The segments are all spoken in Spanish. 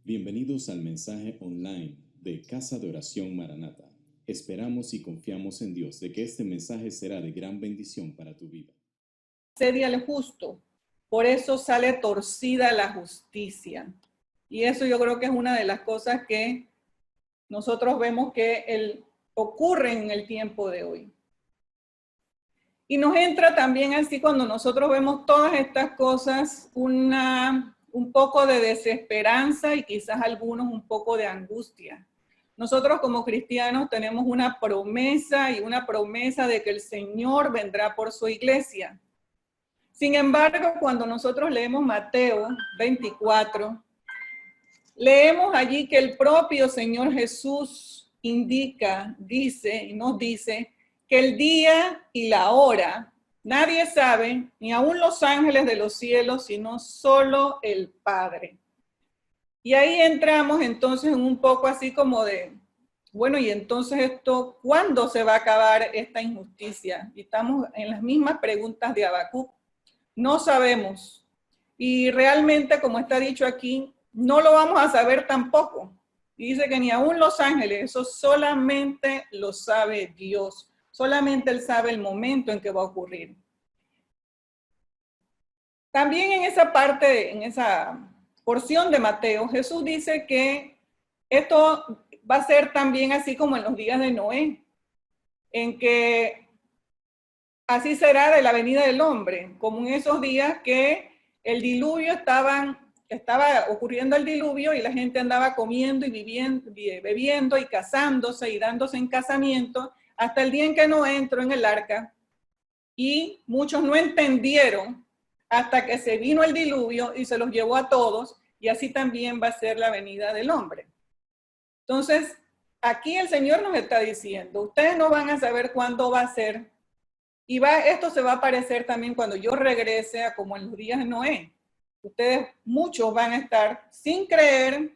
Bienvenidos al mensaje online de Casa de Oración Maranata. Esperamos y confiamos en Dios de que este mensaje será de gran bendición para tu vida. Asedia al justo, por eso sale torcida la justicia. Y eso yo creo que es una de las cosas que nosotros vemos que ocurre en el tiempo de hoy. Y nos entra también así cuando nosotros vemos todas estas cosas, un poco de desesperanza y quizás algunos un poco de angustia. Nosotros como cristianos tenemos una promesa de que el Señor vendrá por su iglesia. Sin embargo, cuando nosotros leemos Mateo 24, leemos allí que el propio Señor Jesús nos dice que el día y la hora nadie sabe, ni aun los ángeles de los cielos, sino solo el Padre. Y ahí entramos entonces en un poco así como de, bueno, y entonces esto, ¿cuándo se va a acabar esta injusticia? Y estamos en las mismas preguntas de Habacuc. No sabemos. Y realmente, como está dicho aquí, no lo vamos a saber tampoco. Y dice que ni aún los ángeles, eso solamente lo sabe Dios. Solamente Él sabe el momento en que va a ocurrir. También en esa parte, en esa porción de Mateo, Jesús dice que esto va a ser también así como en los días de Noé, en que así será de la venida del hombre, como en esos días que el diluvio estaba ocurriendo el diluvio y la gente andaba comiendo y bebiendo y casándose y dándose en casamiento hasta el día en que Noé entró en el arca y muchos no entendieron hasta que se vino el diluvio y se los llevó a todos y así también va a ser la venida del hombre. Entonces, aquí el Señor nos está diciendo, ustedes no van a saber cuándo va a ser. Y esto se va a parecer también cuando yo regrese a como en los días de Noé. Ustedes, muchos van a estar sin creer,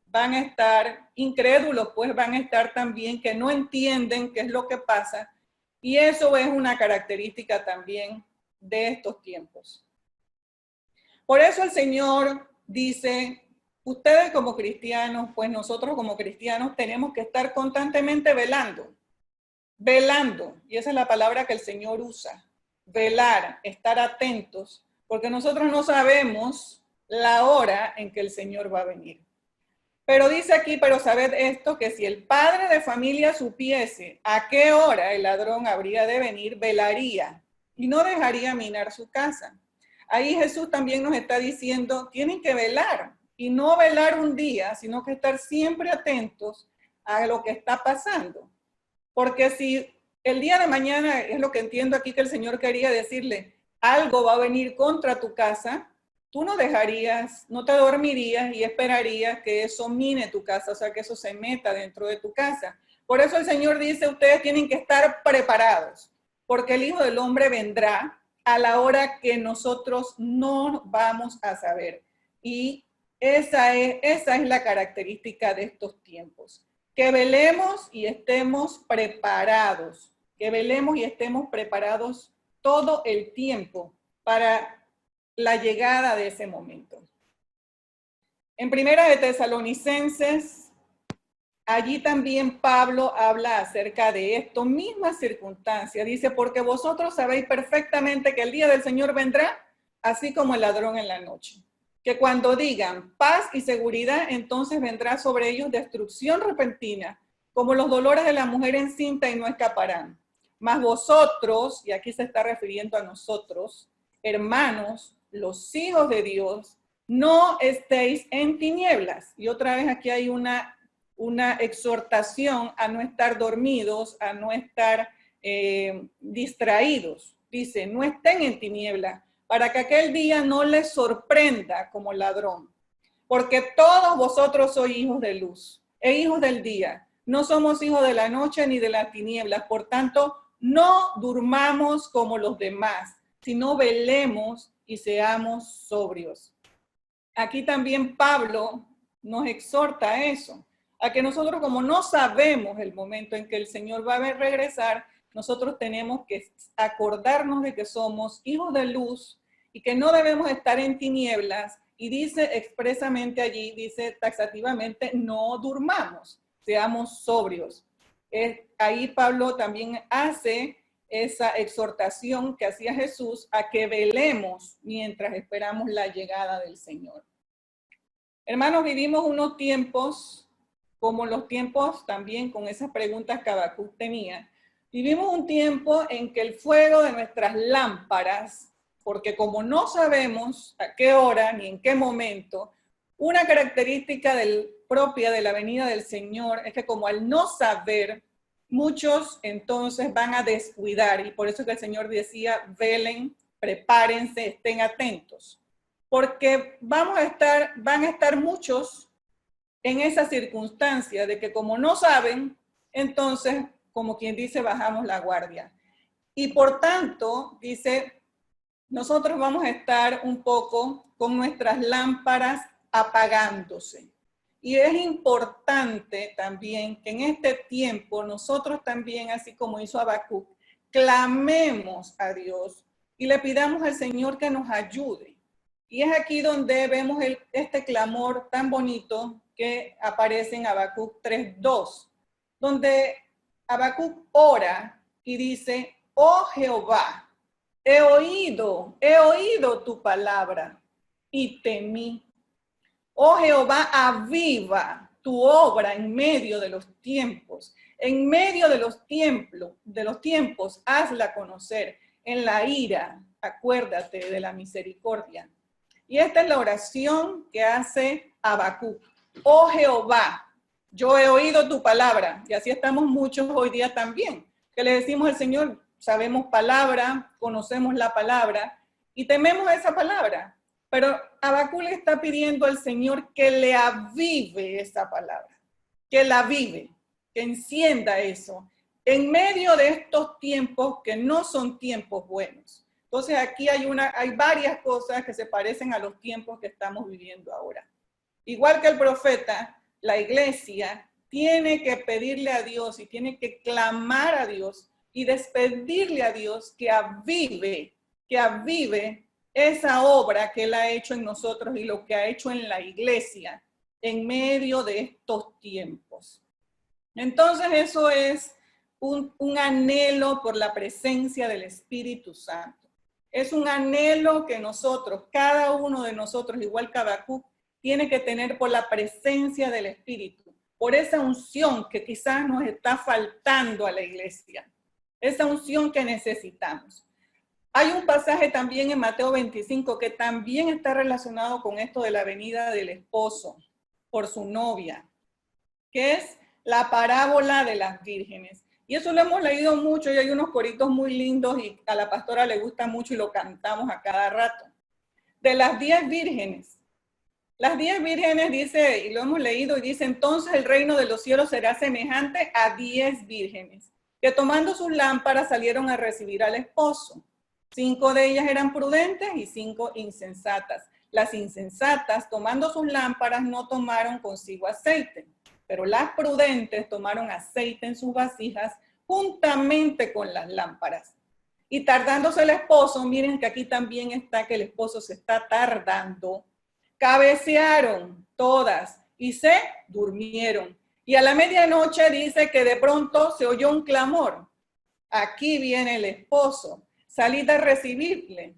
van a estar incrédulos, pues van a estar también que no entienden qué es lo que pasa. Y eso es una característica también de estos tiempos. Por eso el Señor dice, ustedes como cristianos, pues nosotros como cristianos tenemos que estar constantemente velando, y esa es la palabra que el Señor usa, velar, estar atentos, porque nosotros no sabemos la hora en que el Señor va a venir. Pero dice aquí, pero sabed esto, que si el padre de familia supiese a qué hora el ladrón habría de venir, velaría y no dejaría minar su casa. Ahí Jesús también nos está diciendo, tienen que velar, y no velar un día, sino que estar siempre atentos a lo que está pasando. Porque si el día de mañana, es lo que entiendo aquí que el Señor quería decirle, algo va a venir contra tu casa, tú no dejarías, no te dormirías y esperarías que eso mine tu casa, o sea, que eso se meta dentro de tu casa. Por eso el Señor dice, ustedes tienen que estar preparados, porque el Hijo del Hombre vendrá a la hora que nosotros no vamos a saber. Y esa es la característica de estos tiempos. Que velemos y estemos preparados, todo el tiempo para la llegada de ese momento. En Primera de Tesalonicenses, allí también Pablo habla acerca de esto, misma circunstancia. Dice, porque vosotros sabéis perfectamente que el día del Señor vendrá, así como el ladrón en la noche. Que cuando digan paz y seguridad, entonces vendrá sobre ellos destrucción repentina, como los dolores de la mujer encinta y no escaparán. Mas vosotros, y aquí se está refiriendo a nosotros, hermanos, los hijos de Dios, no estéis en tinieblas. Y otra vez aquí hay una exhortación a no estar dormidos, a no estar distraídos. Dice, no estén en tinieblas, para que aquel día no les sorprenda como ladrón. Porque todos vosotros sois hijos de luz e hijos del día. No somos hijos de la noche ni de las tinieblas. Por tanto, no durmamos como los demás, sino velemos y seamos sobrios. Aquí también Pablo nos exhorta a eso, a que nosotros, como no sabemos el momento en que el Señor va a regresar, nosotros tenemos que acordarnos de que somos hijos de luz y que no debemos estar en tinieblas y dice expresamente allí, dice taxativamente, no durmamos, seamos sobrios. Ahí Pablo también hace esa exhortación que hacía Jesús a que velemos mientras esperamos la llegada del Señor. Hermanos, vivimos unos tiempos, como los tiempos también con esas preguntas que Habacuc tenía, vivimos un tiempo en que el fuego de nuestras lámparas, porque como no sabemos a qué hora ni en qué momento, una característica propia de la venida del Señor es que como al no saber, muchos entonces van a descuidar, y por eso que el Señor decía, velen, prepárense, estén atentos, porque van a estar muchos en esa circunstancia de que como no saben, entonces, como quien dice, bajamos la guardia. Y por tanto, dice, nosotros vamos a estar un poco con nuestras lámparas apagándose. Y es importante también que en este tiempo nosotros también, así como hizo Habacuc, clamemos a Dios y le pidamos al Señor que nos ayude. Y es aquí donde vemos este clamor tan bonito que aparece en Habacuc 3:2, donde Habacuc ora y dice, oh Jehová, he oído tu palabra y temí. Oh Jehová, aviva tu obra en medio de los tiempos. En medio de los tiempos, hazla conocer. En la ira, acuérdate de la misericordia. Y esta es la oración que hace Habacuc. Oh Jehová, yo he oído tu palabra. Y así estamos muchos hoy día también, que le decimos al Señor, sabemos palabra, conocemos la palabra y tememos esa palabra. Pero Habacuc le está pidiendo al Señor que le avive esa palabra, que la avive, que encienda eso, en medio de estos tiempos que no son tiempos buenos. Entonces aquí hay varias cosas que se parecen a los tiempos que estamos viviendo ahora. Igual que el profeta, la iglesia tiene que pedirle a Dios y tiene que clamar a Dios y despedirle a Dios que avive esa obra que Él ha hecho en nosotros y lo que ha hecho en la iglesia en medio de estos tiempos. Entonces eso es un anhelo por la presencia del Espíritu Santo. Es un anhelo que nosotros, cada uno de nosotros, igual que Habacuc, tiene que tener por la presencia del Espíritu, por esa unción que quizás nos está faltando a la iglesia, esa unción que necesitamos. Hay un pasaje también en Mateo 25 que también está relacionado con esto de la venida del esposo por su novia, que es la parábola de las vírgenes. Y eso lo hemos leído mucho y hay unos coritos muy lindos y a la pastora le gusta mucho y lo cantamos a cada rato. De las 10 vírgenes. Las 10 vírgenes dice, y lo hemos leído, y dice, entonces el reino de los cielos será semejante a 10 vírgenes, que tomando sus lámparas salieron a recibir al esposo. 5 de ellas eran prudentes y 5 insensatas. Las insensatas, tomando sus lámparas, no tomaron consigo aceite, pero las prudentes tomaron aceite en sus vasijas juntamente con las lámparas. Y tardándose el esposo, miren que aquí también está que el esposo se está tardando, cabecearon todas y se durmieron. Y a la medianoche dice que de pronto se oyó un clamor. Aquí viene el esposo, salid a recibirle.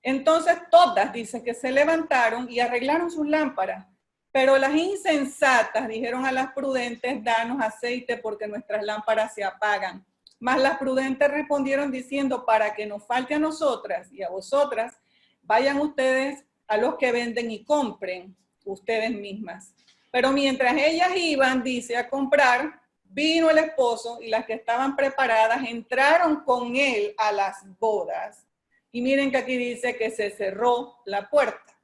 Entonces todas, dice que se levantaron y arreglaron sus lámparas. Pero las insensatas dijeron a las prudentes, danos aceite porque nuestras lámparas se apagan. Mas las prudentes respondieron diciendo, para que nos falte a nosotras y a vosotras, vayan ustedes a los que venden y compren ustedes mismas. Pero mientras ellas iban, dice, a comprar, vino el esposo y las que estaban preparadas entraron con él a las bodas. Y miren que aquí dice que se cerró la puerta.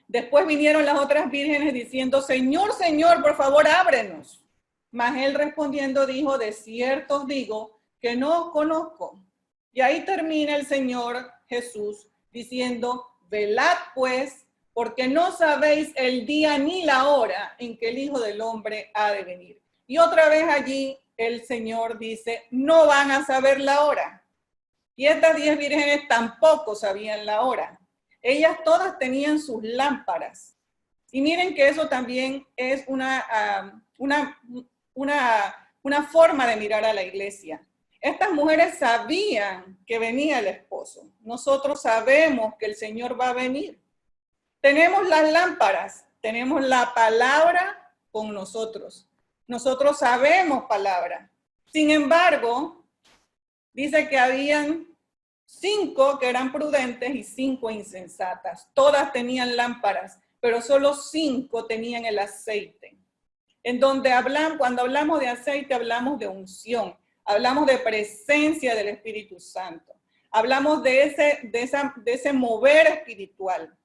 Después vinieron las otras vírgenes diciendo, Señor, Señor, por favor, ábrenos. Mas él respondiendo dijo, de cierto os digo que no os conozco. Y ahí termina el Señor Jesús diciendo, velad pues, porque no sabéis el día ni la hora en que el Hijo del Hombre ha de venir. Y otra vez allí el Señor dice, no van a saber la hora. Y estas 10 vírgenes tampoco sabían la hora. Ellas todas tenían sus lámparas. Y miren que eso también es una forma de mirar a la iglesia. Estas mujeres sabían que venía el esposo. Nosotros sabemos que el Señor va a venir. Tenemos las lámparas, tenemos la palabra con nosotros. Nosotros sabemos palabra. Sin embargo, dice que habían 5 que eran prudentes y 5 insensatas. Todas tenían lámparas, pero solo 5 tenían el aceite. En donde cuando hablamos de aceite, hablamos de unción, hablamos de presencia del Espíritu Santo, hablamos de ese mover espiritual.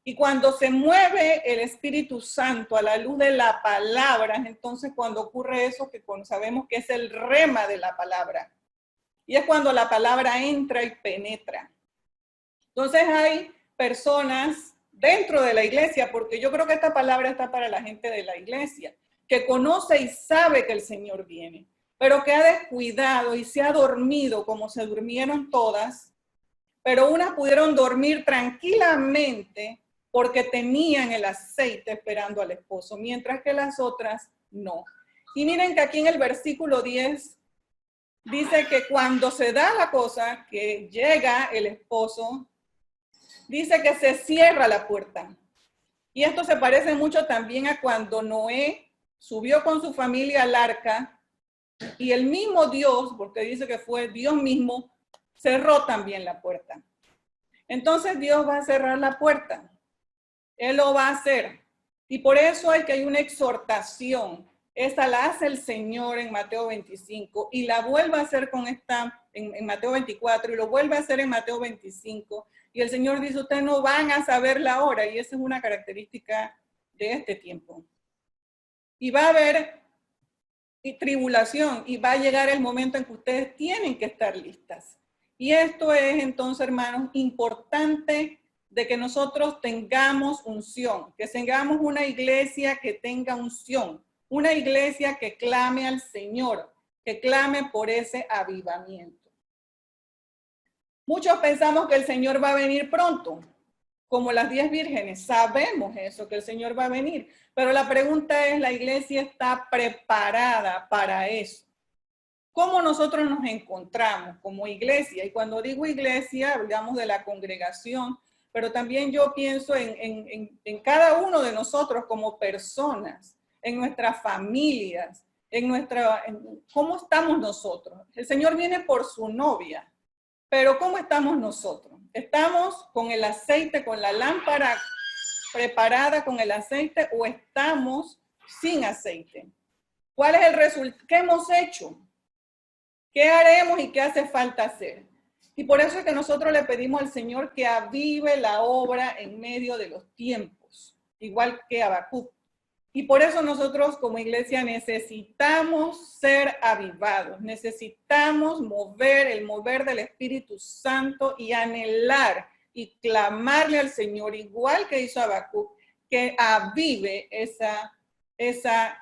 Y cuando se mueve el Espíritu Santo a la luz de la palabra, entonces cuando ocurre eso que sabemos que es el rema de la palabra. Y es cuando la palabra entra y penetra. Entonces hay personas dentro de la iglesia, porque yo creo que esta palabra está para la gente de la iglesia, que conoce y sabe que el Señor viene, pero que ha descuidado y se ha dormido como se durmieron todas, pero unas pudieron dormir tranquilamente porque tenían el aceite esperando al esposo, mientras que las otras no. Y miren que aquí en el versículo 10 dice que cuando se da la cosa, que llega el esposo, dice que se cierra la puerta. Y esto se parece mucho también a cuando Noé subió con su familia al arca y el mismo Dios, porque dice que fue Dios mismo, cerró también la puerta. Entonces Dios va a cerrar la puerta. Él lo va a hacer. Y por eso hay una exhortación. Esta la hace el Señor en Mateo 25 y la vuelve a hacer en Mateo 24 y lo vuelve a hacer en Mateo 25. Y el Señor dice, ustedes no van a saber la hora. Y esa es una característica de este tiempo. Y va a haber tribulación y va a llegar el momento en que ustedes tienen que estar listas. Y esto es entonces, hermanos, importante de que nosotros tengamos unción, que tengamos una iglesia que tenga unción, una iglesia que clame al Señor, que clame por ese avivamiento. Muchos pensamos que el Señor va a venir pronto, como las 10 vírgenes. Sabemos eso, que el Señor va a venir. Pero la pregunta es, ¿la iglesia está preparada para eso? ¿Cómo nosotros nos encontramos como iglesia? Y cuando digo iglesia, hablamos de la congregación, pero también yo pienso en cada uno de nosotros como personas, en nuestras familias, ¿cómo estamos nosotros? El Señor viene por su novia, pero ¿cómo estamos nosotros? ¿Estamos con el aceite, con la lámpara preparada con el aceite o estamos sin aceite? ¿Cuál es el resultado? ¿Qué hemos hecho? ¿Qué haremos y qué hace falta hacer? Y por eso es que nosotros le pedimos al Señor que avive la obra en medio de los tiempos, igual que Habacuc. Y por eso nosotros como iglesia necesitamos ser avivados, necesitamos el mover del Espíritu Santo y anhelar y clamarle al Señor, igual que hizo Habacuc, que avive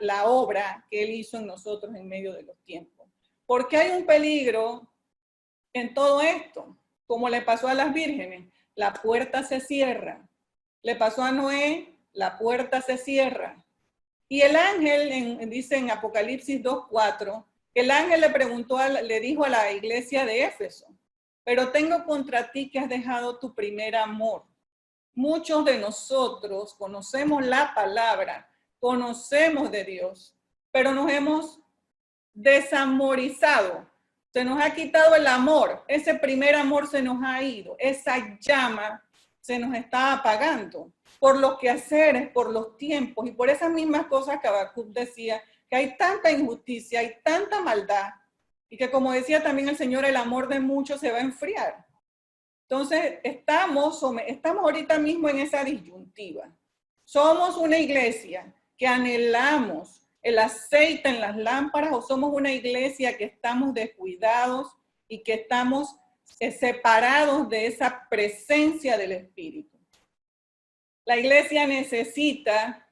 la obra que Él hizo en nosotros en medio de los tiempos. Porque hay un peligro en todo esto, como le pasó a las vírgenes, la puerta se cierra. Le pasó a Noé, la puerta se cierra. Y el ángel, dice en Apocalipsis 2:4, que el ángel le dijo a la iglesia de Éfeso, pero tengo contra ti que has dejado tu primer amor. Muchos de nosotros conocemos la palabra, conocemos de Dios, pero nos hemos desamorizado. Se nos ha quitado el amor, ese primer amor se nos ha ido, esa llama se nos está apagando por los quehaceres, por los tiempos y por esas mismas cosas que Habacuc decía, que hay tanta injusticia, hay tanta maldad y que como decía también el Señor, el amor de muchos se va a enfriar. Entonces estamos ahorita mismo en esa disyuntiva. Somos una iglesia que anhelamos el aceite en las lámparas o somos una iglesia que estamos descuidados y que estamos separados de esa presencia del Espíritu. La iglesia necesita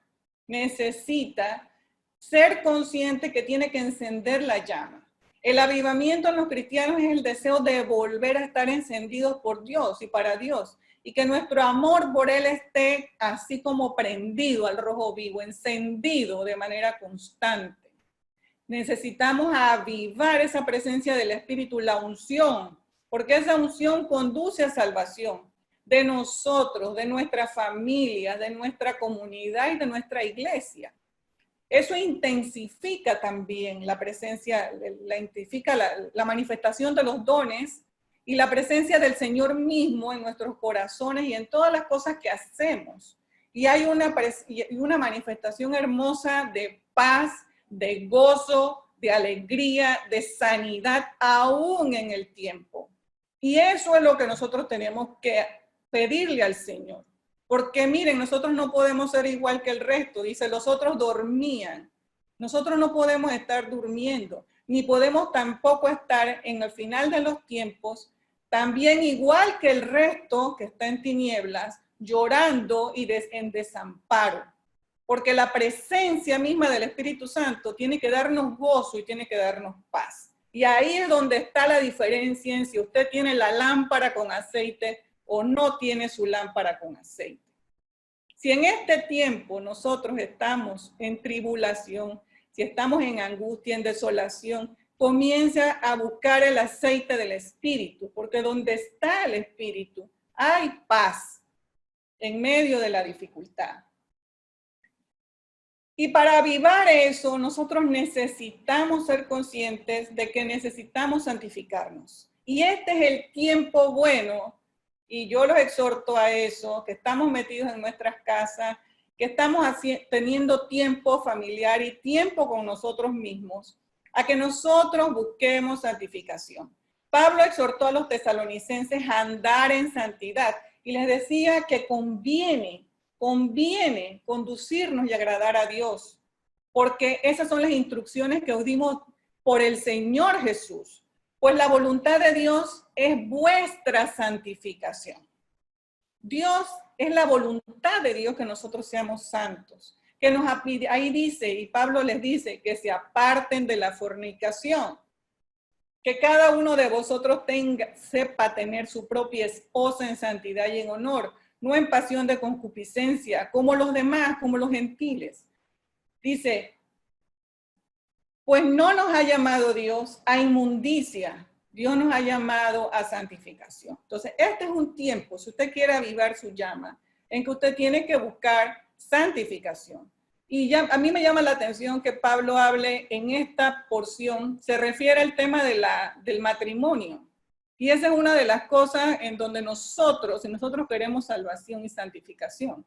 ser consciente que tiene que encender la llama. El avivamiento en los cristianos es el deseo de volver a estar encendidos por Dios y para Dios. y que nuestro amor por Él esté así como prendido al rojo vivo, encendido de manera constante. Necesitamos avivar esa presencia del Espíritu, la unción, porque esa unción conduce a salvación de nosotros, de nuestra familia, de nuestra comunidad y de nuestra iglesia. Eso intensifica también la presencia, intensifica la manifestación de los dones y la presencia del Señor mismo en nuestros corazones y en todas las cosas que hacemos. Y hay una manifestación hermosa de paz, de gozo, de alegría, de sanidad, aún en el tiempo. Y eso es lo que nosotros tenemos que pedirle al Señor. Porque miren, nosotros no podemos ser igual que el resto. Dice, los otros dormían. Nosotros no podemos estar durmiendo, ni podemos tampoco estar en el final de los tiempos, también igual que el resto que está en tinieblas, llorando y en desamparo. Porque la presencia misma del Espíritu Santo tiene que darnos gozo y tiene que darnos paz. Y ahí es donde está la diferencia en si usted tiene la lámpara con aceite o no tiene su lámpara con aceite. Si en este tiempo nosotros estamos en tribulación, si estamos en angustia, en desolación, comienza a buscar el aceite del Espíritu, porque donde está el Espíritu hay paz en medio de la dificultad. Y para avivar eso, nosotros necesitamos ser conscientes de que necesitamos santificarnos. Y este es el tiempo bueno, y yo los exhorto a eso, que estamos metidos en nuestras casas, que estamos teniendo tiempo familiar y tiempo con nosotros mismos, a que nosotros busquemos santificación. Pablo exhortó a los tesalonicenses a andar en santidad y les decía que conviene conducirnos y agradar a Dios, porque esas son las instrucciones que os dimos por el Señor Jesús. Pues la voluntad de Dios es vuestra santificación. Dios es la voluntad de Dios que nosotros seamos santos. Que ahí dice, y Pablo les dice, que se aparten de la fornicación. Que cada uno de vosotros sepa tener su propia esposa en santidad y en honor, no en pasión de concupiscencia, como los demás, como los gentiles. Dice, pues no nos ha llamado Dios a inmundicia, Dios nos ha llamado a santificación. Entonces, este es un tiempo, si usted quiere avivar su llama, en que usted tiene que buscar santificación. Y ya, a mí me llama la atención que Pablo hable en esta porción, se refiere al tema del matrimonio. Y esa es una de las cosas en donde nosotros, si nosotros queremos salvación y santificación,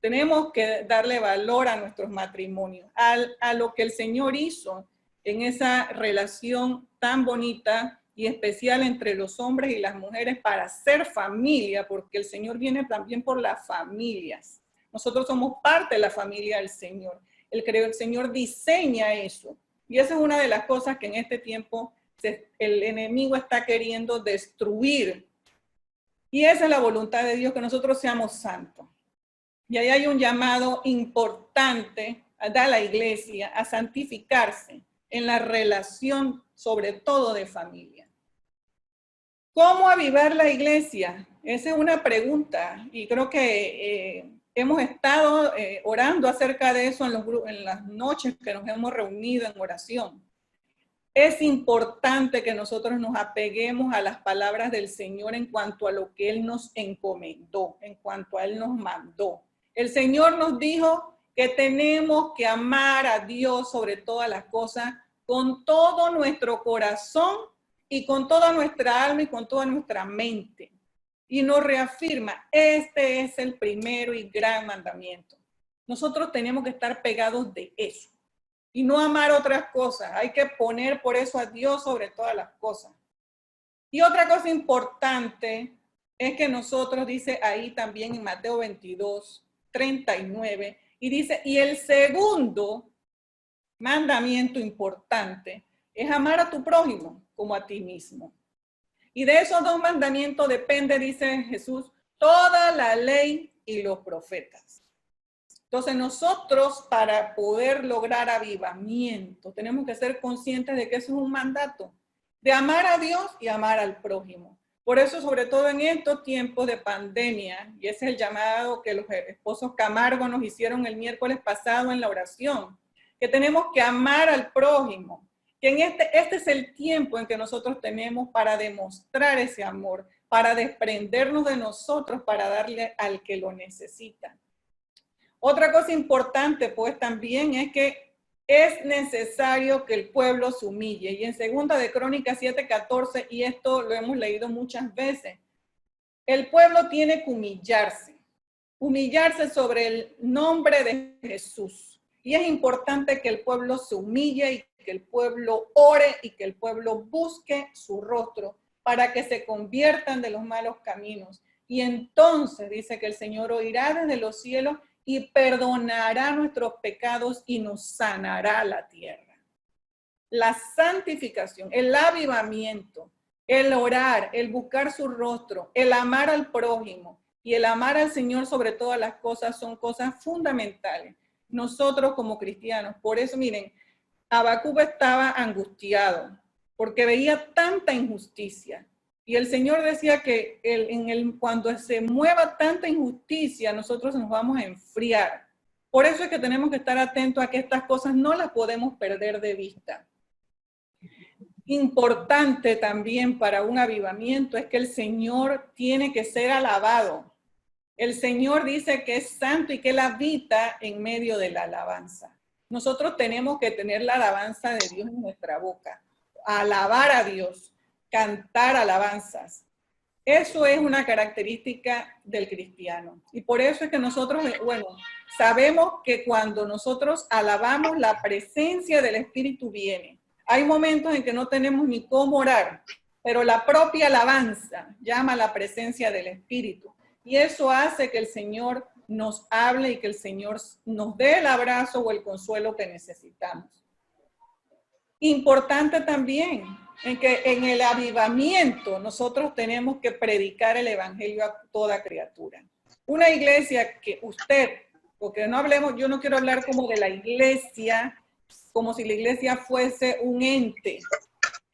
tenemos que darle valor a nuestros matrimonios, a lo que el Señor hizo en esa relación tan bonita y especial entre los hombres y las mujeres para ser familia, porque el Señor viene también por las familias. Nosotros somos parte de la familia del Señor. El Señor diseña eso. Y esa es una de las cosas que en este tiempo el enemigo está queriendo destruir. Y esa es la voluntad de Dios, que nosotros seamos santos. Y ahí hay un llamado importante a la iglesia a santificarse en la relación, sobre todo de familia. ¿Cómo avivar la iglesia? Esa es una pregunta y creo que hemos estado orando acerca de eso en las noches que nos hemos reunido en oración. Es importante que nosotros nos apeguemos a las palabras del Señor en cuanto a lo que Él nos encomendó, en cuanto a Él nos mandó. El Señor nos dijo que tenemos que amar a Dios sobre todas las cosas con todo nuestro corazón y con toda nuestra alma y con toda nuestra mente. Y nos reafirma, este es el primero y gran mandamiento. Nosotros tenemos que estar pegados de eso y no amar otras cosas. Hay que poner por eso a Dios sobre todas las cosas. Y otra cosa importante es que nosotros, dice ahí también en Mateo 22, 39, y dice, y el segundo mandamiento importante es amar a tu prójimo como a ti mismo. Y de esos dos mandamientos depende, dice Jesús, toda la ley y los profetas. Entonces nosotros, para poder lograr avivamiento, tenemos que ser conscientes de que eso es un mandato, de amar a Dios y amar al prójimo. Por eso, sobre todo en estos tiempos de pandemia, y ese es el llamado que los esposos Camargo nos hicieron el miércoles pasado en la oración, que tenemos que amar al prójimo, que en este es el tiempo en que nosotros tenemos para demostrar ese amor, para desprendernos de nosotros, para darle al que lo necesita. Otra cosa importante, pues, también es que es necesario que el pueblo se humille. Y en 2 de Crónicas 7:14, y esto lo hemos leído muchas veces, el pueblo tiene que humillarse sobre el nombre de Jesús. Y es importante que el pueblo se humille y que el pueblo ore y que el pueblo busque su rostro para que se conviertan de los malos caminos. Y entonces dice que el Señor oirá desde los cielos y perdonará nuestros pecados y nos sanará la tierra. La santificación, el avivamiento, el orar, el buscar su rostro, el amar al prójimo y el amar al Señor sobre todas las cosas son cosas fundamentales. Nosotros como cristianos, por eso miren, Habacuc estaba angustiado porque veía tanta injusticia. Y el Señor decía que cuando se mueva tanta injusticia, nosotros nos vamos a enfriar. Por eso es que tenemos que estar atentos a que estas cosas no las podemos perder de vista. Importante también para un avivamiento es que el Señor tiene que ser alabado. El Señor dice que es santo y que Él habita en medio de la alabanza. Nosotros tenemos que tener la alabanza de Dios en nuestra boca, alabar a Dios, cantar alabanzas. Eso es una característica del cristiano. Y por eso es que nosotros, sabemos que cuando nosotros alabamos, la presencia del Espíritu viene. Hay momentos en que no tenemos ni cómo orar, pero la propia alabanza llama a la presencia del Espíritu. Y eso hace que el Señor nos hable y que el Señor nos dé el abrazo o el consuelo que necesitamos. Importante también en que en el avivamiento nosotros tenemos que predicar el evangelio a toda criatura. Una iglesia que usted, porque no hablemos, yo no quiero hablar como de la iglesia, como si la iglesia fuese un ente.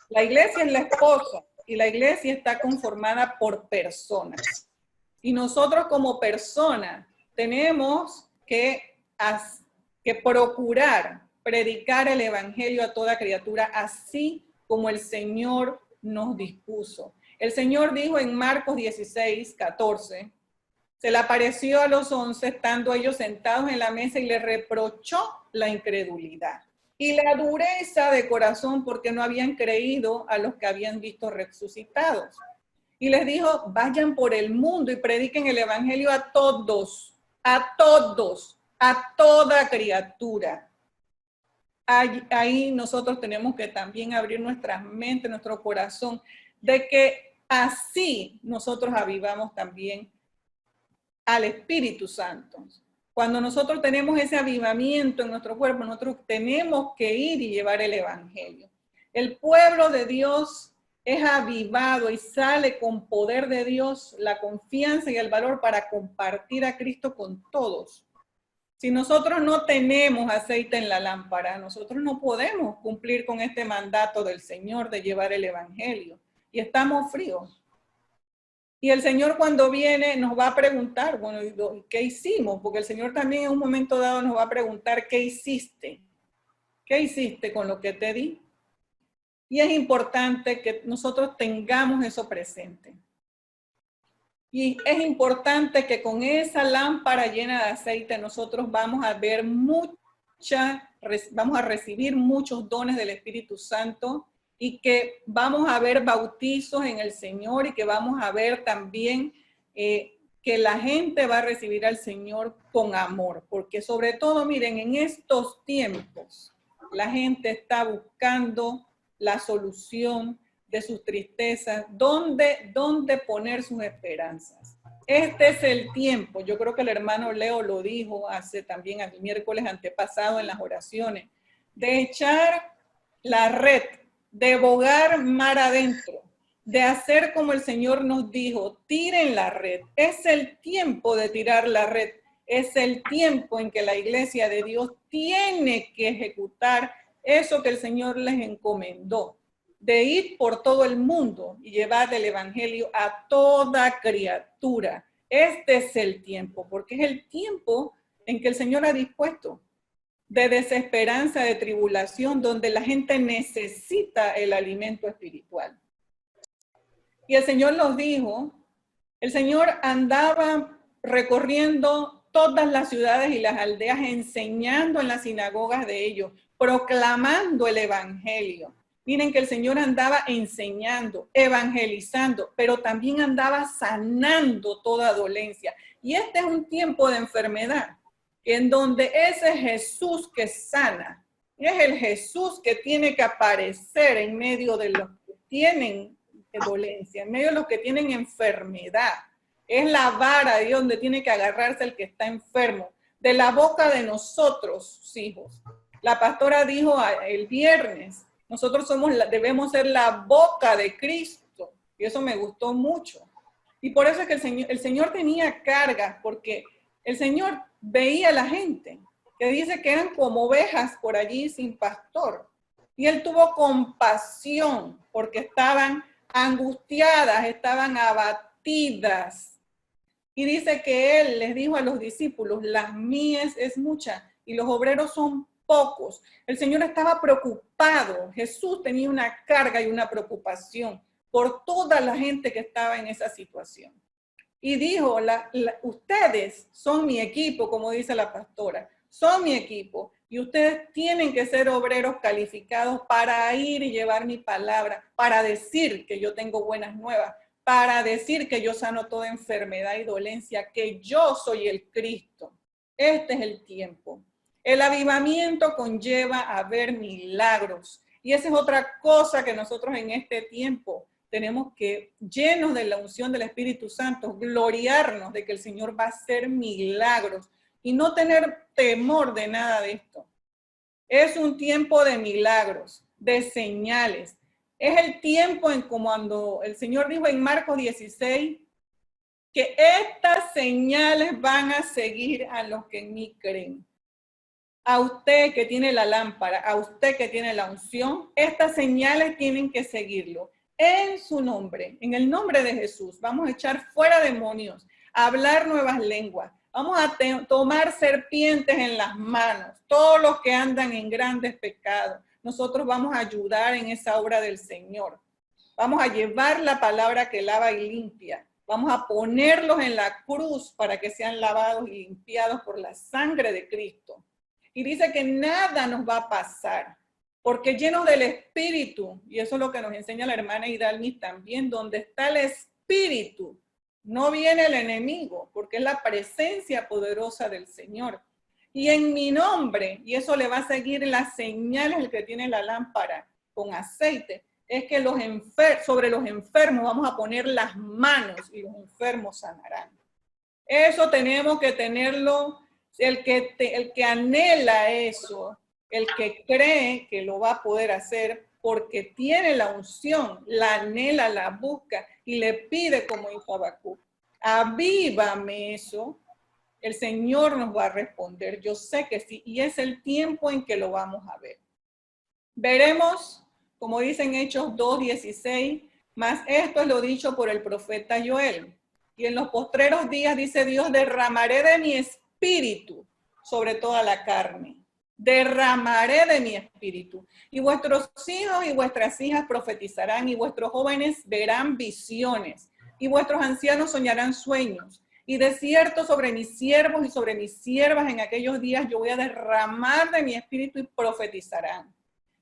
La iglesia es la esposa y la iglesia está conformada por personas. Y nosotros como personas tenemos que procurar predicar el evangelio a toda criatura, así como el Señor nos dispuso. El Señor dijo en Marcos 16:14, se le apareció a los 11, estando ellos sentados en la mesa, y le reprochó la incredulidad y la dureza de corazón, porque no habían creído a los que habían visto resucitados. Y les dijo, vayan por el mundo y prediquen el evangelio a todos, a toda criatura. Ahí nosotros tenemos que también abrir nuestras mentes, nuestro corazón, de que así nosotros avivamos también al Espíritu Santo. Cuando nosotros tenemos ese avivamiento en nuestro cuerpo, nosotros tenemos que ir y llevar el evangelio. El pueblo de Dios es avivado y sale con poder de Dios, la confianza y el valor para compartir a Cristo con todos. Si nosotros no tenemos aceite en la lámpara, nosotros no podemos cumplir con este mandato del Señor de llevar el evangelio. Y estamos fríos. Y el Señor cuando viene nos va a preguntar, bueno, ¿qué hicimos? Porque el Señor también en un momento dado nos va a preguntar, ¿qué hiciste? ¿Qué hiciste con lo que te di? Y es importante que nosotros tengamos eso presente. Y es importante que con esa lámpara llena de aceite nosotros vamos a ver vamos a recibir muchos dones del Espíritu Santo y que vamos a ver bautizos en el Señor y que vamos a ver también que la gente va a recibir al Señor con amor. Porque sobre todo, miren, en estos tiempos la gente está buscando la solución de sus tristezas, ¿dónde poner sus esperanzas? Este es el tiempo, yo creo que el hermano Leo lo dijo también el miércoles antepasado en las oraciones, de echar la red, de bogar mar adentro, de hacer como el Señor nos dijo, tiren la red. Es el tiempo de tirar la red, es el tiempo en que la iglesia de Dios tiene que ejecutar eso que el Señor les encomendó, de ir por todo el mundo y llevar el evangelio a toda criatura. Este es el tiempo, porque es el tiempo en que el Señor ha dispuesto de desesperanza, de tribulación, donde la gente necesita el alimento espiritual. Y el Señor nos dijo, el Señor andaba recorriendo todas las ciudades y las aldeas, enseñando en las sinagogas de ellos, proclamando el evangelio. Miren que el Señor andaba enseñando, evangelizando, pero también andaba sanando toda dolencia. Y este es un tiempo de enfermedad, en donde ese Jesús que sana, es el Jesús que tiene que aparecer en medio de los que tienen dolencia, en medio de los que tienen enfermedad. Es la vara de donde tiene que agarrarse el que está enfermo, de la boca de nosotros, sus hijos. La pastora dijo el viernes, nosotros debemos ser la boca de Cristo, y eso me gustó mucho. Y por eso es que el Señor tenía cargas, porque el Señor veía a la gente, que dice que eran como ovejas por allí sin pastor. Y Él tuvo compasión, porque estaban angustiadas, estaban abatidas. Y dice que Él les dijo a los discípulos, las mies es mucha y los obreros son pocos. El Señor estaba preocupado. Jesús tenía una carga y una preocupación por toda la gente que estaba en esa situación. Y dijo, ustedes son mi equipo, como dice la pastora, son mi equipo. Y ustedes tienen que ser obreros calificados para ir y llevar mi palabra, para decir que yo tengo buenas nuevas, para decir que yo sano toda enfermedad y dolencia, que yo soy el Cristo. Este es el tiempo. El avivamiento conlleva a ver milagros. Y esa es otra cosa que nosotros en este tiempo tenemos que, llenos de la unción del Espíritu Santo, gloriarnos de que el Señor va a hacer milagros y no tener temor de nada de esto. Es un tiempo de milagros, de señales. Es el tiempo en como cuando el Señor dijo en Marcos 16 que estas señales van a seguir a los que en mí creen. A usted que tiene la lámpara, a usted que tiene la unción, estas señales tienen que seguirlo. En su nombre, en el nombre de Jesús, vamos a echar fuera demonios, a hablar nuevas lenguas, vamos a tomar serpientes en las manos, todos los que andan en grandes pecados. Nosotros vamos a ayudar en esa obra del Señor. Vamos a llevar la palabra que lava y limpia. Vamos a ponerlos en la cruz para que sean lavados y limpiados por la sangre de Cristo. Y dice que nada nos va a pasar, porque llenos del Espíritu, y eso es lo que nos enseña la hermana Hidalmis también, donde está el Espíritu, no viene el enemigo, porque es la presencia poderosa del Señor. Y en mi nombre, y eso le va a seguir las señales el que tiene la lámpara con aceite, es que sobre los enfermos vamos a poner las manos y los enfermos sanarán. Eso tenemos que tenerlo, el que anhela eso, el que cree que lo va a poder hacer porque tiene la unción, la anhela, la busca y le pide como hizo Habacuc. Avívame eso, el Señor nos va a responder. Yo sé que sí, y es el tiempo en que lo vamos a ver. Veremos, como dicen Hechos 2:16, mas esto es lo dicho por el profeta Joel. Y en los postreros días, dice Dios, derramaré de mi espíritu sobre toda la carne. Derramaré de mi espíritu. Y vuestros hijos y vuestras hijas profetizarán, y vuestros jóvenes verán visiones, y vuestros ancianos soñarán sueños. Y de cierto sobre mis siervos y sobre mis siervas en aquellos días yo voy a derramar de mi espíritu y profetizarán.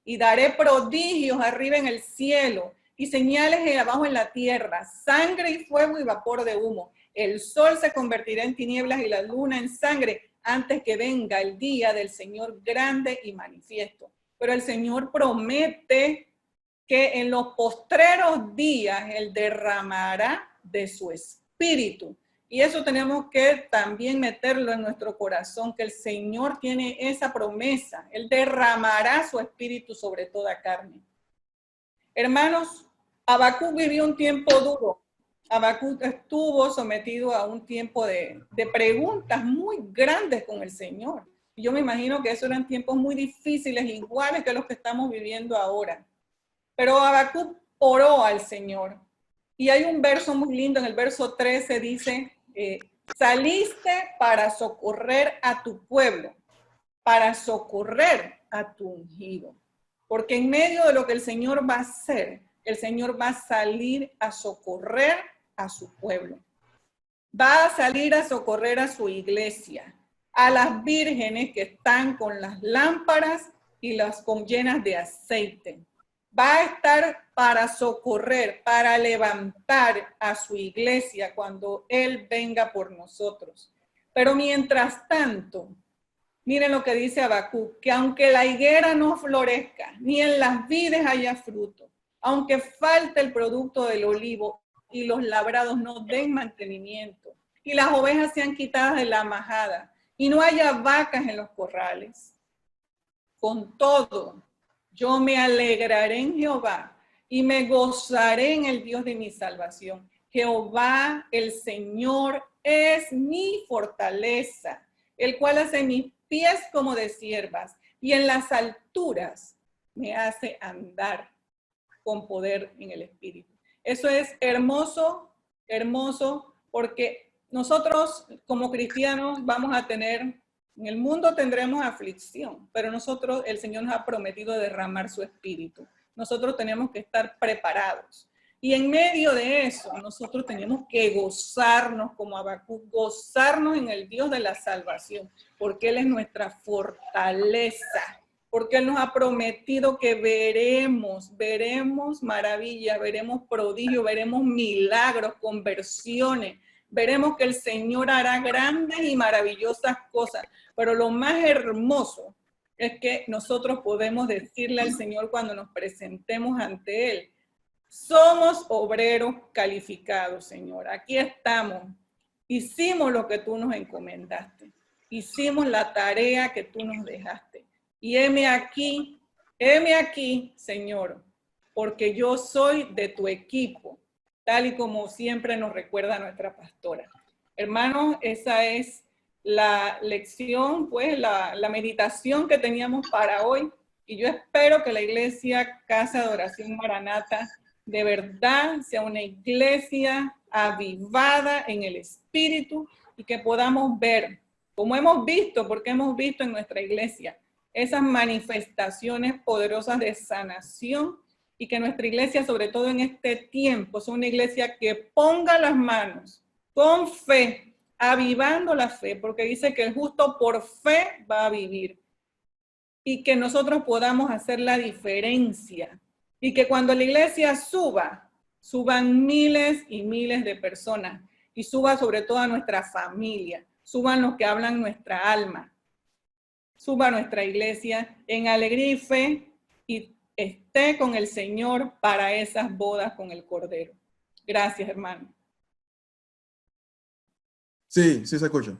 Y daré prodigios arriba en el cielo y señales abajo en la tierra, sangre y fuego y vapor de humo. El sol se convertirá en tinieblas y la luna en sangre antes que venga el día del Señor grande y manifiesto. Pero el Señor promete que en los postreros días Él derramará de su espíritu. Y eso tenemos que también meterlo en nuestro corazón, que el Señor tiene esa promesa. Él derramará su espíritu sobre toda carne. Hermanos, Habacuc vivió un tiempo duro. Habacuc estuvo sometido a un tiempo de preguntas muy grandes con el Señor. Yo me imagino que esos eran tiempos muy difíciles, iguales que los que estamos viviendo ahora. Pero Habacuc oró al Señor. Y hay un verso muy lindo, en el verso 13 dice, saliste para socorrer a tu pueblo, para socorrer a tu ungido. Porque en medio de lo que el Señor va a hacer, el Señor va a salir a socorrer a su pueblo. Va a salir a socorrer a su iglesia, a las vírgenes que están con las lámparas y las con llenas de aceite. Va a estar para socorrer, para levantar a su iglesia cuando Él venga por nosotros. Pero mientras tanto, miren lo que dice Habacuc, que aunque la higuera no florezca, ni en las vides haya fruto, aunque falte el producto del olivo y los labrados no den mantenimiento, y las ovejas sean quitadas de la majada, y no haya vacas en los corrales, con todo, yo me alegraré en Jehová y me gozaré en el Dios de mi salvación. Jehová, el Señor, es mi fortaleza, el cual hace mis pies como de ciervas y en las alturas me hace andar con poder en el Espíritu. Eso es hermoso, hermoso, porque nosotros como cristianos vamos a tener, en el mundo tendremos aflicción, pero nosotros, el Señor nos ha prometido derramar su Espíritu. Nosotros tenemos que estar preparados. Y en medio de eso, nosotros tenemos que gozarnos como Habacuc, gozarnos en el Dios de la salvación, porque Él es nuestra fortaleza, porque Él nos ha prometido que veremos maravillas, veremos prodigios, veremos milagros, conversiones, veremos que el Señor hará grandes y maravillosas cosas, pero lo más hermoso es que nosotros podemos decirle al Señor cuando nos presentemos ante Él, somos obreros calificados, Señor. Aquí estamos. Hicimos lo que tú nos encomendaste. Hicimos la tarea que tú nos dejaste. Y heme aquí, Señor, porque yo soy de tu equipo, tal y como siempre nos recuerda nuestra pastora. Hermanos, esa es la lección, pues la meditación que teníamos para hoy. Y yo espero que la iglesia Casa de Oración Maranata de verdad sea una iglesia avivada en el espíritu y que podamos ver, como hemos visto, porque hemos visto en nuestra iglesia, esas manifestaciones poderosas de sanación y que nuestra iglesia, sobre todo en este tiempo, sea una iglesia que ponga las manos con fe, avivando la fe, porque dice que el justo por fe va a vivir y que nosotros podamos hacer la diferencia. Y que cuando la iglesia suban miles y miles de personas y suba sobre todo a nuestra familia, suban los que hablan nuestra alma, suba nuestra iglesia en alegría y fe y esté con el Señor para esas bodas con el Cordero. Gracias, hermano. Sí, sí se escucha.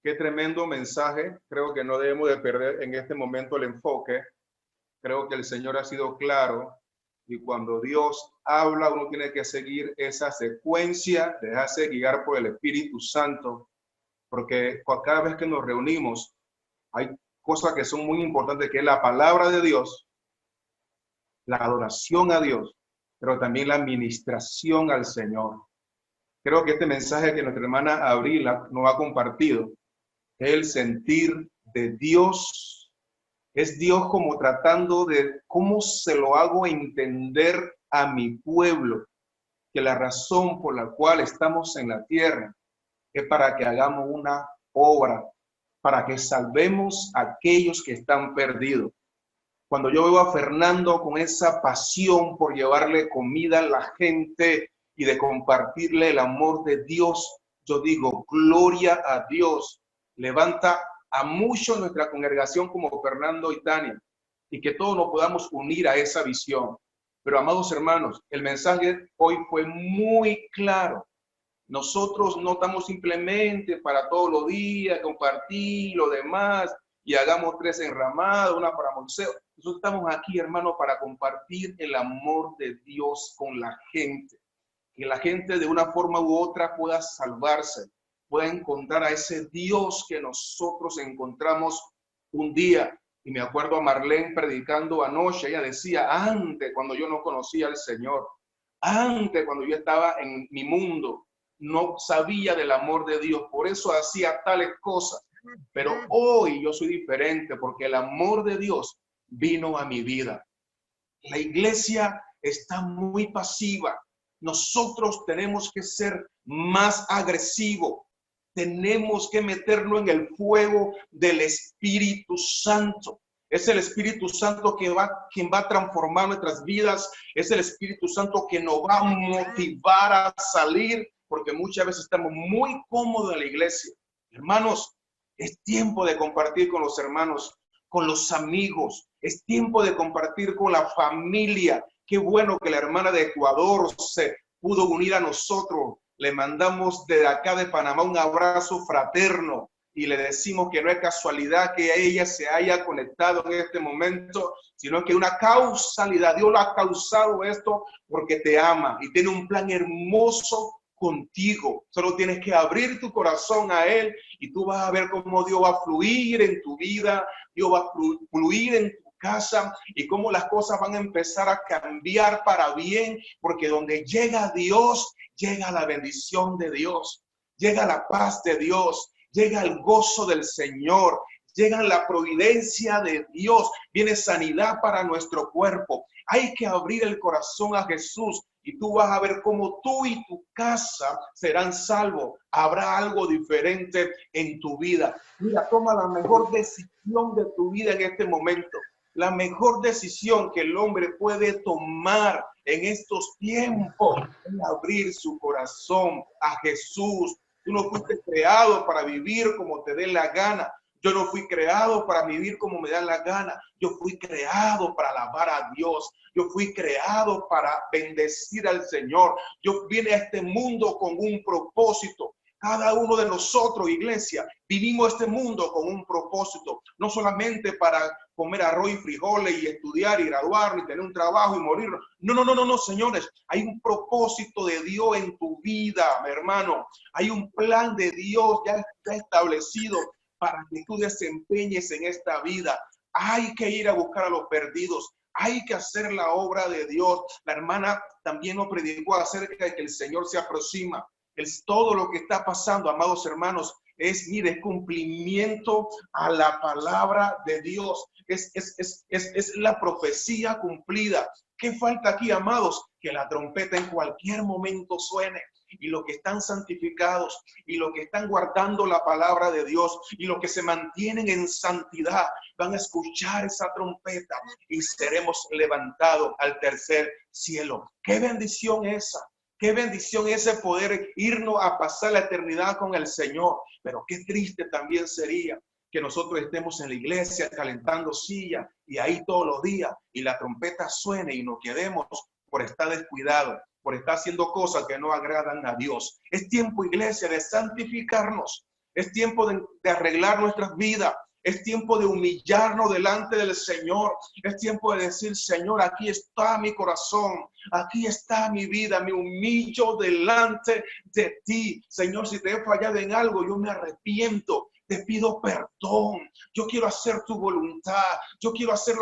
Qué tremendo mensaje. Creo que no debemos de perder en este momento el enfoque. Creo que el Señor ha sido claro y cuando Dios habla uno tiene que seguir esa secuencia, dejarse guiar por el Espíritu Santo, porque cada vez que nos reunimos hay cosas que son muy importantes, que es la palabra de Dios, la adoración a Dios, pero también la administración al Señor. Creo que este mensaje que nuestra hermana Abrila nos ha compartido es el sentir de Dios. Es Dios como tratando de cómo se lo hago entender a mi pueblo, que la razón por la cual estamos en la tierra es para que hagamos una obra, para que salvemos a aquellos que están perdidos. Cuando yo veo a Fernando con esa pasión por llevarle comida a la gente y de compartirle el amor de Dios, yo digo, gloria a Dios, levanta a muchos nuestra congregación como Fernando y Tania, y que todos nos podamos unir a esa visión. Pero, amados hermanos, el mensaje hoy fue muy claro. Nosotros no estamos simplemente para todos los días compartir lo demás y hagamos 3 enramadas, una para Moisés. Nosotros estamos aquí, hermanos, para compartir el amor de Dios con la gente. Que la gente de una forma u otra pueda salvarse, pueda encontrar a ese Dios que nosotros encontramos un día Y me acuerdo a Marlene predicando anoche, ella decía, antes, cuando yo no conocía al Señor, antes, cuando yo estaba en mi mundo, no sabía del amor de Dios, por eso hacía tales cosas. Pero hoy yo soy diferente porque el amor de Dios vino a mi vida. La iglesia está muy pasiva. Nosotros tenemos que ser más agresivos. Tenemos que meterlo en el fuego del Espíritu Santo. Es el Espíritu Santo quien va a transformar nuestras vidas. Es el Espíritu Santo que nos va a motivar a salir, porque muchas veces estamos muy cómodos en la iglesia. Hermanos, es tiempo de compartir con los hermanos, con los amigos. Es tiempo de compartir con la familia. Qué bueno que la hermana de Ecuador se pudo unir a nosotros. Le mandamos desde acá de Panamá un abrazo fraterno y le decimos que no es casualidad que ella se haya conectado en este momento, sino que una causalidad. Dios lo ha causado esto porque te ama y tiene un plan hermoso contigo. Solo tienes que abrir tu corazón a Él y tú vas a ver cómo Dios va a fluir en tu vida, Dios va a fluir en tu casa y cómo las cosas van a empezar a cambiar para bien, porque donde llega Dios, llega la bendición de Dios, llega la paz de Dios, llega el gozo del Señor, llega la providencia de Dios, viene sanidad para nuestro cuerpo. Hay que abrir el corazón a Jesús y tú vas a ver cómo tú y tu casa serán salvos. Habrá algo diferente en tu vida. Mira, toma la mejor decisión de tu vida en este momento. La mejor decisión que el hombre puede tomar en estos tiempos es abrir su corazón a Jesús. Tú no fuiste creado para vivir como te dé la gana. Yo no fui creado para vivir como me da la gana. Yo fui creado para alabar a Dios. Yo fui creado para bendecir al Señor. Yo vine a este mundo con un propósito. Cada uno de nosotros, iglesia, vinimos a este mundo con un propósito. No solamente para comer arroz y frijoles y estudiar y graduarnos y tener un trabajo y morir. No, señores. Hay un propósito de Dios en tu vida, mi hermano. Hay un plan de Dios ya está establecido para que tú desempeñes en esta vida. Hay que ir a buscar a los perdidos. Hay que hacer la obra de Dios. La hermana también nos predicó acerca de que el Señor se aproxima. Es todo lo que está pasando, amados hermanos, es cumplimiento a la palabra de Dios. Es la profecía cumplida. ¿Qué falta aquí, amados? Que la trompeta en cualquier momento suene. Y los que están santificados y los que están guardando la palabra de Dios y los que se mantienen en santidad van a escuchar esa trompeta y seremos levantados al tercer cielo. ¡Qué bendición esa! Qué bendición ese poder irnos a pasar la eternidad con el Señor. Pero qué triste también sería que nosotros estemos en la iglesia calentando silla y ahí todos los días y la trompeta suene y nos quedemos por estar descuidados, por estar haciendo cosas que no agradan a Dios. Es tiempo, iglesia, de santificarnos. Es tiempo de arreglar nuestras vidas. Es tiempo de humillarnos delante del Señor. Es tiempo de decir, Señor, aquí está mi corazón. Aquí está mi vida. Me humillo delante de ti. Señor, si te he fallado en algo, yo me arrepiento. Te pido perdón. Yo quiero hacer tu voluntad. Yo quiero hacer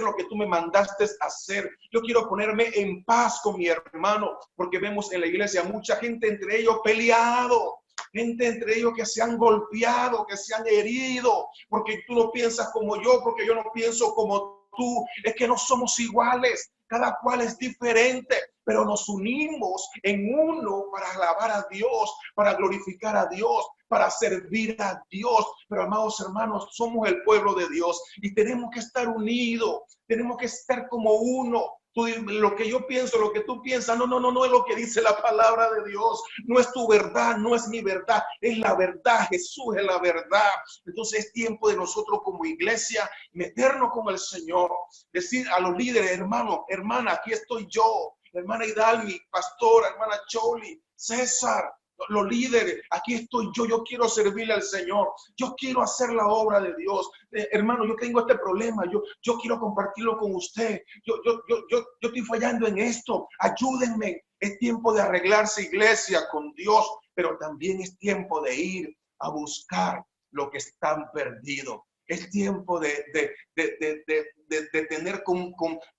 lo que tú me mandaste hacer. Yo quiero ponerme en paz con mi hermano, porque vemos en la iglesia mucha gente entre ellos peleado. Gente entre ellos que se han golpeado, que se han herido, porque tú no piensas como yo, porque yo no pienso como tú. Es que no somos iguales, cada cual es diferente, pero nos unimos en uno para alabar a Dios, para glorificar a Dios, para servir a Dios. Pero, amados hermanos, somos el pueblo de Dios y tenemos que estar unidos, tenemos que estar como uno. Lo que yo pienso, lo que tú piensas, no es lo que dice la palabra de Dios. No es tu verdad, no es mi verdad, es la verdad. Jesús es la verdad. Entonces es tiempo de nosotros como iglesia meternos con el Señor, decir a los líderes, hermano, hermana, aquí estoy yo, hermana Hidalmi, pastora, hermana Choli, César, los líderes, aquí estoy yo quiero servirle al Señor, yo quiero hacer la obra de Dios. Hermano, yo tengo este problema, yo quiero compartirlo con usted, yo estoy fallando en esto, ayúdenme. Es tiempo de arreglarse, iglesia, con Dios, pero también es tiempo de ir a buscar lo que están perdidos. Es tiempo de tener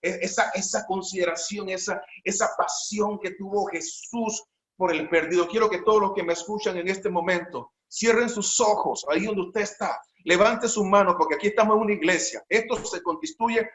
esa consideración, esa pasión que tuvo Jesús por el perdido. Quiero que todos los que me escuchan en este momento cierren sus ojos ahí donde usted está. Levante sus manos, porque aquí estamos en una iglesia. Esto se constituye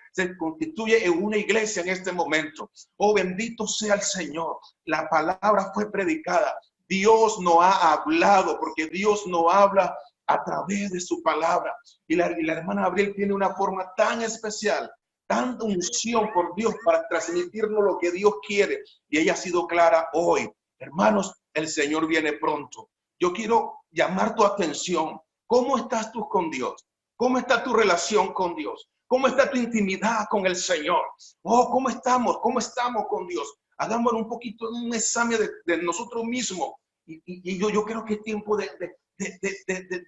en una iglesia en este momento. Oh, bendito sea el Señor. La palabra fue predicada. Dios no ha hablado, porque Dios no habla a través de su palabra. Y la hermana Abril tiene una forma tan especial, tanta unción por Dios para transmitirnos lo que Dios quiere. Y ella ha sido clara hoy. Hermanos, el Señor viene pronto. Yo quiero llamar tu atención. ¿Cómo estás tú con Dios? ¿Cómo está tu relación con Dios? ¿Cómo está tu intimidad con el Señor? Oh, ¿cómo estamos? ¿Cómo estamos con Dios? Hagamos un poquito un examen de nosotros mismos. Y yo creo que es tiempo de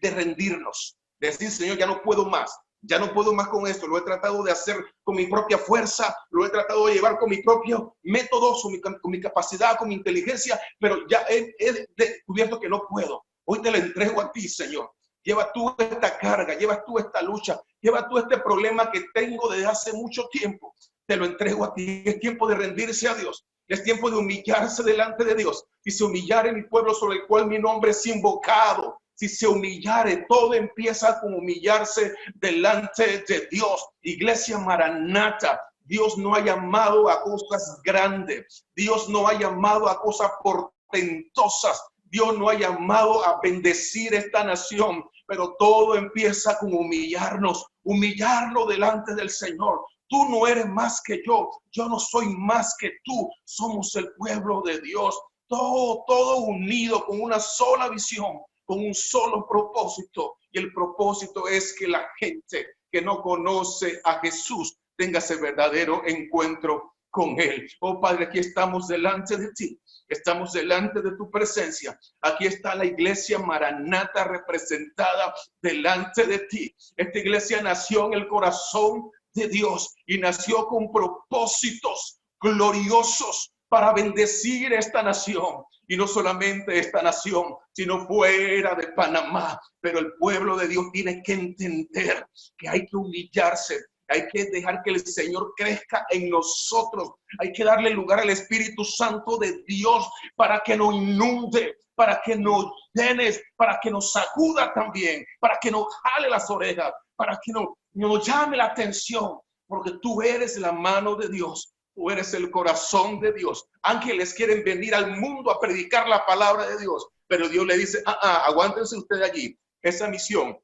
rendirnos. De decir, Señor, ya no puedo más. Ya no puedo más con esto. Lo he tratado de hacer con mi propia fuerza. Lo he tratado de llevar con mi propio método, con mi capacidad, con mi inteligencia. Pero ya he descubierto que no puedo. Hoy te la entrego a ti, Señor. Lleva tú esta carga, lleva tú esta lucha, lleva tú este problema que tengo desde hace mucho tiempo. Te lo entrego a ti. Es tiempo de rendirse a Dios. Es tiempo de humillarse delante de Dios. Si se humillare mi pueblo sobre el cual mi nombre es invocado, si se humillare, todo empieza con humillarse delante de Dios. Iglesia Maranata, Dios no ha llamado a cosas grandes. Dios no ha llamado a cosas portentosas. Dios no ha llamado a bendecir esta nación, pero todo empieza con humillarlo delante del Señor. Tú no eres más que yo no soy más que tú, somos el pueblo de Dios, todo unido con una sola visión, con un solo propósito, y el propósito es que la gente que no conoce a Jesús tenga ese verdadero encuentro con Él. Oh Padre, aquí estamos delante de ti. Estamos delante de tu presencia. Aquí está la iglesia Maranata representada delante de ti. Esta iglesia nació en el corazón de Dios y nació con propósitos gloriosos para bendecir esta nación. Y no solamente esta nación, sino fuera de Panamá. Pero el pueblo de Dios tiene que entender que hay que humillarse. Hay que dejar que el Señor crezca en nosotros. Hay que darle lugar al Espíritu Santo de Dios para que nos inunde, para que nos llenes, para que nos sacuda también, para que nos jale las orejas, para que nos llame la atención, porque tú eres la mano de Dios, tú eres el corazón de Dios. Ángeles quieren venir al mundo a predicar la palabra de Dios, pero Dios le dice, aguántense ustedes allí. Esa misión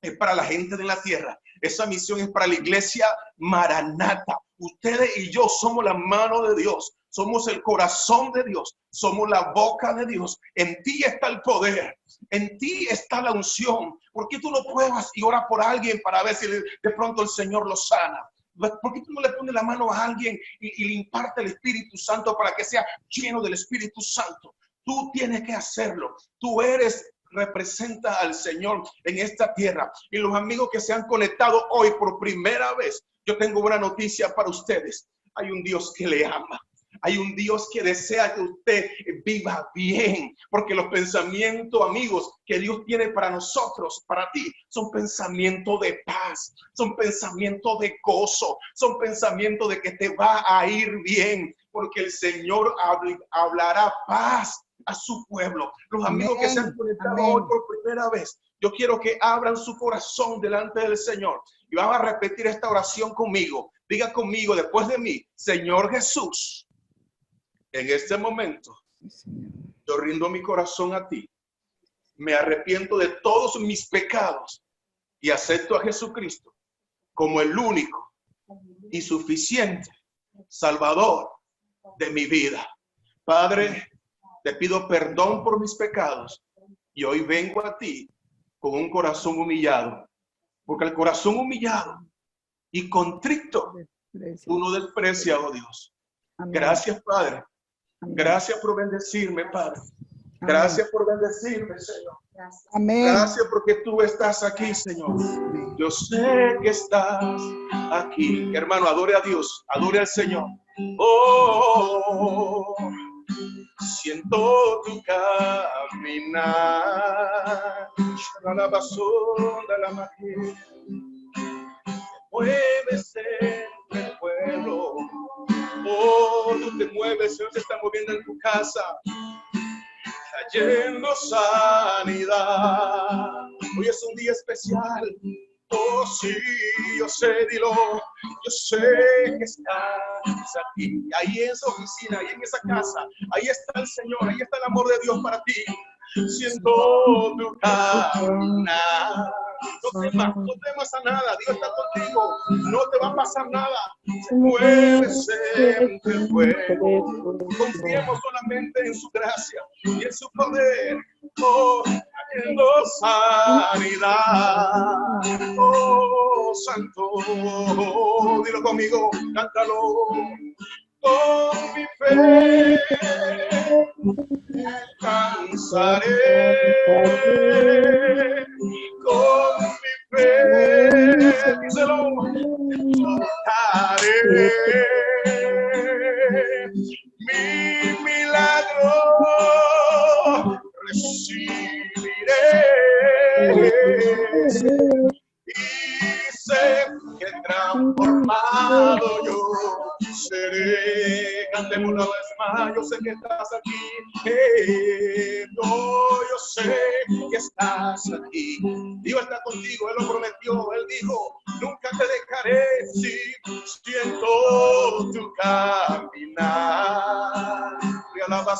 es para la gente de la tierra. Esa misión es para la iglesia Maranata. Ustedes y yo somos la mano de Dios. Somos el corazón de Dios. Somos la boca de Dios. En ti está el poder. En ti está la unción. ¿Por qué tú no pruebas y oras por alguien para ver si de pronto el Señor lo sana? ¿Por qué tú no le pones la mano a alguien y le imparte el Espíritu Santo para que sea lleno del Espíritu Santo? Tú tienes que hacerlo. Tú representa al Señor en esta tierra. Y los amigos que se han conectado hoy por primera vez, yo tengo una noticia para ustedes. Hay un Dios que le ama. Hay un Dios que desea que usted viva bien, porque los pensamientos, amigos, que Dios tiene para nosotros, para ti, son pensamientos de paz, son pensamientos de gozo, son pensamientos de que te va a ir bien, porque el Señor hablará paz a su pueblo. Los amigos que se han conectado hoy por primera vez, yo quiero que abran su corazón delante del Señor y van a repetir esta oración conmigo. Diga conmigo después de mí: Señor Jesús, en este momento yo rindo mi corazón a ti. Me arrepiento de todos mis pecados y acepto a Jesucristo como el único y suficiente Salvador de mi vida. Padre, te pido perdón por mis pecados y hoy vengo a ti con un corazón humillado, porque el corazón humillado y contrito tú no desprecias, oh Dios. Gracias, Padre. Gracias por bendecirme, Padre. Gracias por bendecirme, Señor. Amén. Gracias porque tú estás aquí, Señor. Yo sé que estás aquí. Hermano, adore a Dios, adore al Señor. Oh, siento tu caminar. La basura, la magia, mueves entre el pueblo. Oh, tú te mueves, Señor, se está moviendo en tu casa, trayendo sanidad. Hoy es un día especial. Oh, sí, yo sé, dilo, yo sé que estás aquí, ahí en esa oficina, ahí en esa casa, ahí está el Señor, ahí está el amor de Dios para ti. Siento tu caminar. No temas a nada, Dios está contigo, no te va a pasar nada. Se mueve entre el pueblo. Confiemos solamente en su gracia y en su poder. Oh, trayendo sanidad. Oh, santo, dilo conmigo, cántalo. Con mi fe alcanzaré, con mi fe, díselo, tocaré mi milagro, recibiré. Y sé que transformado yo seré. Cantemos una vez más, yo sé que estás aquí. No, yo sé que estás aquí. Dios está contigo, Él lo prometió, Él dijo, nunca te dejaré si siento tu caminar. Y alaba,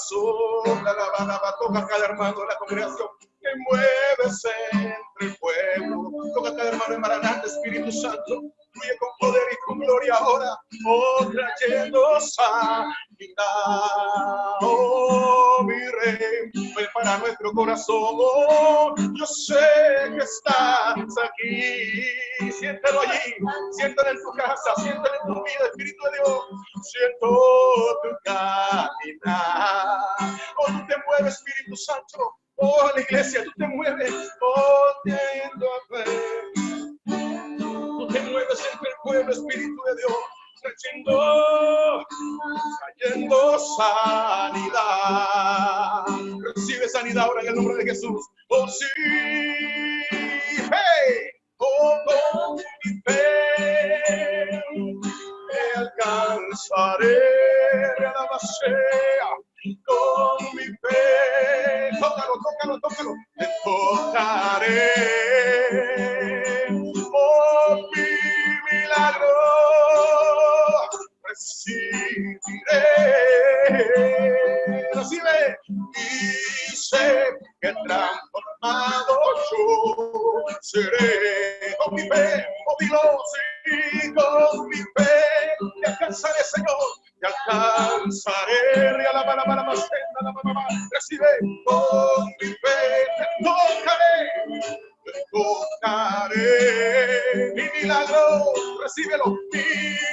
toca a cada hermano de la congregación. Que mueves entre el pueblo. Toca a cada hermano en Maranata, Espíritu Santo, fluye con poder y con gloria ahora. Oh, trayendo sanidad. Oh, mi rey, prepara nuestro corazón. Oh, yo sé que estás aquí. Siéntelo allí, siéntelo en tu casa, siéntelo en tu vida, Espíritu de Dios. Siento tu caminar. Oh, tú te mueves, Espíritu Santo. Oh, la iglesia, tú te mueves, oh, tiendo a ver. Tú te mueves entre el pueblo, Espíritu de Dios, trayendo sanidad. Recibe sanidad ahora en el nombre de Jesús. Oh, sí, hey, oh, con mi fe me alcanzaré a la basea. Con mi fe, tócalo, te tocaré. Oh, mi milagro, recibiré. Recibe y sé que transformado yo seré. Con mi fe, oh, dilo, sí, con mi fe te alcanzaré, Señor. Te alcanzaré, recibe con mi fe, te tocaré, mi milagro, recíbelo, mi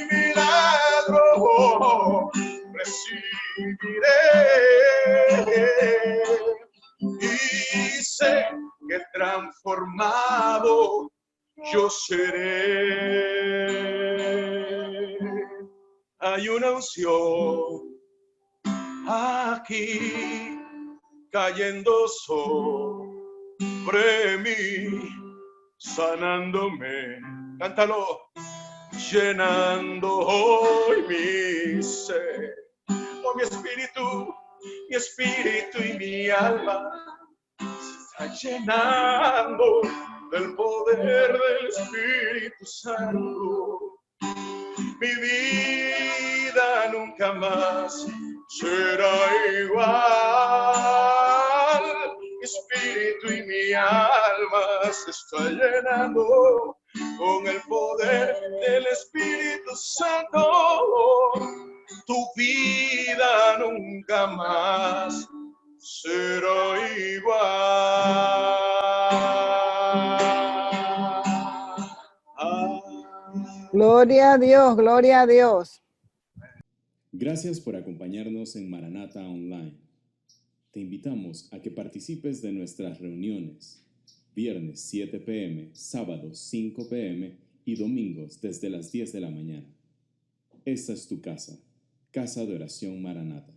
milagro, recibiré, y sé que transformado yo seré. Hay una unción aquí cayendo sobre mí, sanándome, cántalo, llenando hoy mi ser. Oh, mi espíritu y mi alma se está llenando del poder del Espíritu Santo. Mi vida nunca más será igual. Mi espíritu y mi alma se está llenando con el poder del Espíritu Santo. Tu vida nunca más será igual. Gloria a Dios, gloria a Dios. Gracias por acompañarnos en Maranata Online. Te invitamos a que participes de nuestras reuniones, viernes 7 p.m., sábados 5 p.m. y domingos desde las 10 de la mañana. Esta es tu casa, Casa de Oración Maranata.